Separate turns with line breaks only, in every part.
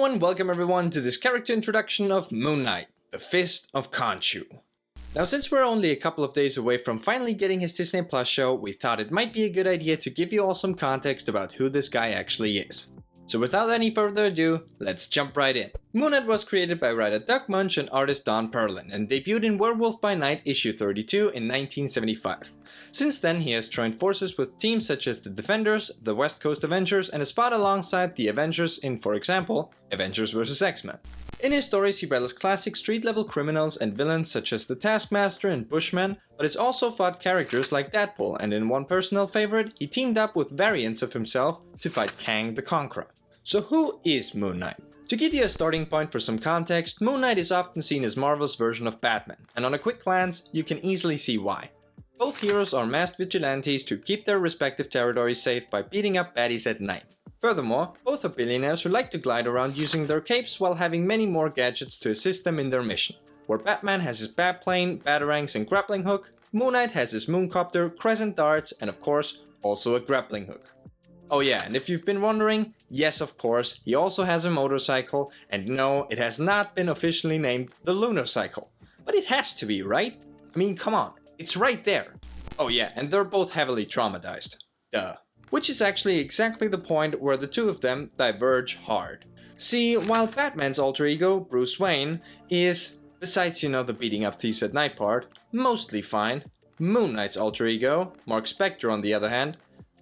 Hello and welcome everyone to this character introduction of Moon Knight, the Fist of Khonshu. Now since we're only a couple of days away from finally getting his Disney Plus show, we thought it might be a good idea to give you all some context about who this guy actually is. So without any further ado, let's jump right in. Moon Knight was created by writer Doug Moench and artist Don Perlin and debuted in Werewolf by Night issue 32 in 1975. Since then, he has joined forces with teams such as the Defenders, the West Coast Avengers, and has fought alongside the Avengers in, for example, Avengers vs. X-Men. In his stories, he battles classic street-level criminals and villains such as the Taskmaster and Bushman, but has also fought characters like Deadpool, and in one personal favorite, he teamed up with variants of himself to fight Kang the Conqueror. So who is Moon Knight? To give you a starting point for some context, Moon Knight is often seen as Marvel's version of Batman, and on a quick glance, you can easily see why. Both heroes are masked vigilantes to keep their respective territories safe by beating up baddies at night. Furthermore, both are billionaires who like to glide around using their capes while having many more gadgets to assist them in their mission. Where Batman has his Batplane, Batarangs and grappling hook, Moon Knight has his Mooncopter, Crescent Darts and of course, also a grappling hook. Oh yeah, and if you've been wondering, yes of course, he also has a motorcycle, and no, it has not been officially named the Lunar Cycle. But it has to be, right? I mean, come on, it's right there. Oh yeah, and they're both heavily traumatized. Duh. Which is actually exactly the point where the two of them diverge hard. See, while Batman's alter ego, Bruce Wayne, is, besides the beating up thieves at night part, mostly fine, Moon Knight's alter ego, Mark Spector on the other hand,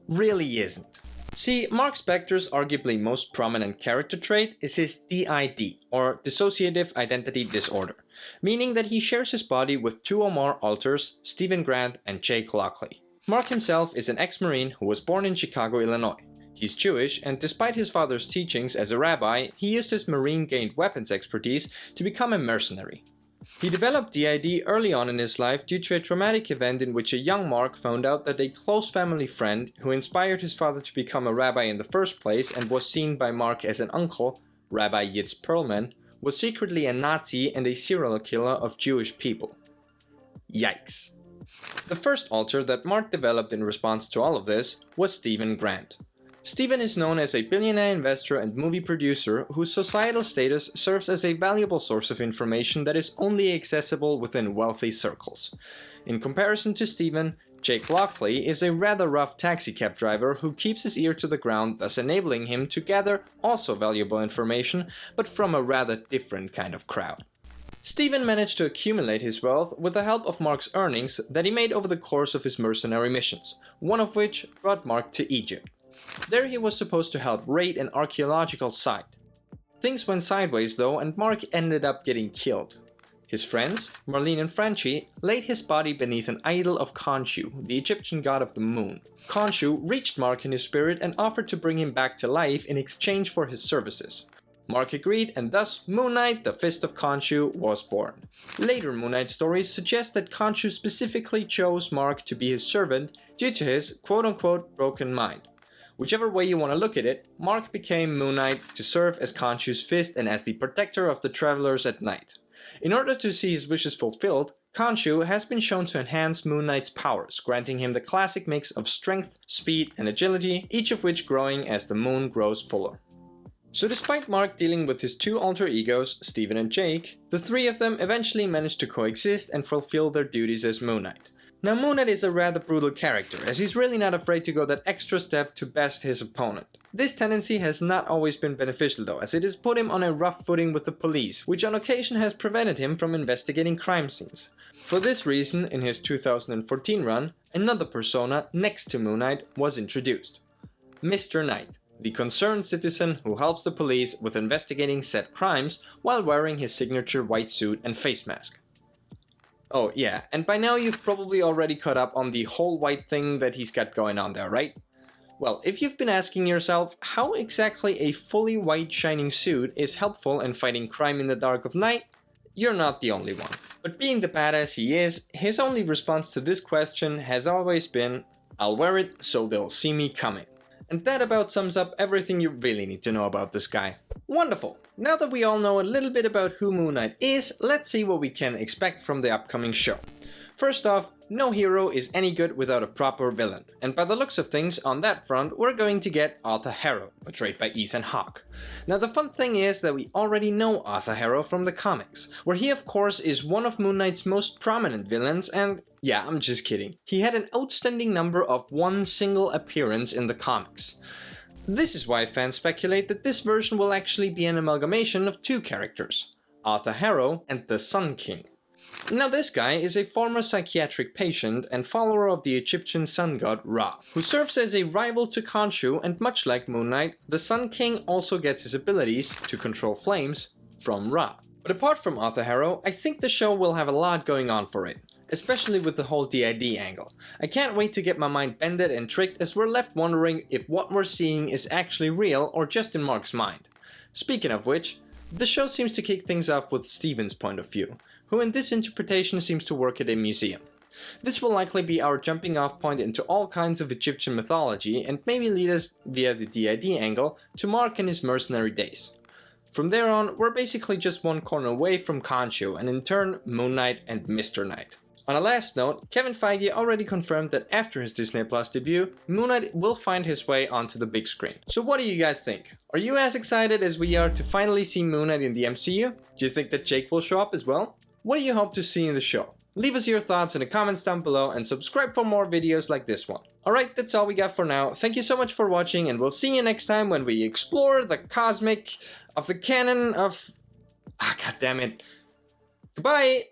really isn't. See, Mark Spector's arguably most prominent character trait is his DID, or Dissociative Identity Disorder, meaning that he shares his body with two or more alters, Stephen Grant and Jake Lockley. Mark himself is an ex-Marine who was born in Chicago, Illinois. He's Jewish, and despite his father's teachings as a rabbi, he used his Marine-gained weapons expertise to become a mercenary. He developed DID early on in his life due to a traumatic event in which a young Mark found out that a close family friend who inspired his father to become a rabbi in the first place and was seen by Mark as an uncle, Rabbi Yitz Perlman, was secretly a Nazi and a serial killer of Jewish people. Yikes. The first alter that Mark developed in response to all of this was Stephen Grant. Stephen is known as a billionaire investor and movie producer whose societal status serves as a valuable source of information that is only accessible within wealthy circles. In comparison to Stephen, Jake Lockley is a rather rough taxicab driver who keeps his ear to the ground, thus enabling him to gather also valuable information, but from a rather different kind of crowd. Stephen managed to accumulate his wealth with the help of Mark's earnings that he made over the course of his mercenary missions, one of which brought Mark to Egypt. There he was supposed to help raid an archaeological site. Things went sideways though, and Mark ended up getting killed. His friends, Marlene and Franchi, laid his body beneath an idol of Khonshu, the Egyptian god of the moon. Khonshu reached Mark in his spirit and offered to bring him back to life in exchange for his services. Mark agreed, and thus Moon Knight, the Fist of Khonshu, was born. Later Moon Knight stories suggest that Khonshu specifically chose Mark to be his servant due to his quote-unquote broken mind. Whichever way you want to look at it, Mark became Moon Knight to serve as Khonshu's fist and as the protector of the travelers at night. In order to see his wishes fulfilled, Khonshu has been shown to enhance Moon Knight's powers, granting him the classic mix of strength, speed and agility, each of which growing as the moon grows fuller. So despite Mark dealing with his two alter egos, Stephen and Jake, the three of them eventually managed to coexist and fulfill their duties as Moon Knight. Now Moon Knight is a rather brutal character, as he's really not afraid to go that extra step to best his opponent. This tendency has not always been beneficial though, as it has put him on a rough footing with the police, which on occasion has prevented him from investigating crime scenes. For this reason, in his 2014 run, another persona next to Moon Knight was introduced. Mr. Knight, the concerned citizen who helps the police with investigating said crimes while wearing his signature white suit and face mask. Oh yeah, and by now you've probably already caught up on the whole white thing that he's got going on there, right? Well, if you've been asking yourself how exactly a fully white shining suit is helpful in fighting crime in the dark of night, you're not the only one. But being the badass he is, his only response to this question has always been, "I'll wear it so they'll see me coming." And that about sums up everything you really need to know about this guy. Wonderful! Now that we all know a little bit about who Moon Knight is, let's see what we can expect from the upcoming show. First off, no hero is any good without a proper villain, and by the looks of things on that front we're going to get Arthur Harrow, portrayed by Ethan Hawke. Now the fun thing is that we already know Arthur Harrow from the comics, where he of course is one of Moon Knight's most prominent villains, and yeah, I'm just kidding. He had an outstanding number of one single appearance in the comics. This is why fans speculate that this version will actually be an amalgamation of two characters, Arthur Harrow and the Sun King. Now this guy is a former psychiatric patient and follower of the Egyptian sun god Ra, who serves as a rival to Khonshu, and much like Moon Knight, the Sun King also gets his abilities to control flames from Ra. But apart from Arthur Harrow, I think the show will have a lot going on for it, especially with the whole DID angle. I can't wait to get my mind bended and tricked, as we're left wondering if what we're seeing is actually real or just in Mark's mind. Speaking of which, the show seems to kick things off with Steven's point of view, who in this interpretation seems to work at a museum. This will likely be our jumping off point into all kinds of Egyptian mythology and maybe lead us, via the DID angle, to Mark and his mercenary days. From there on, we're basically just one corner away from Khonshu, and in turn, Moon Knight and Mr. Knight. On a last note, Kevin Feige already confirmed that after his Disney Plus debut, Moon Knight will find his way onto the big screen. So what do you guys think? Are you as excited as we are to finally see Moon Knight in the MCU? Do you think that Jake will show up as well? What do you hope to see in the show? Leave us your thoughts in the comments down below and subscribe for more videos like this one. Alright, that's all we got for now. Thank you so much for watching, and we'll see you next time when we explore the cosmic of the canon of... God damn it. Goodbye!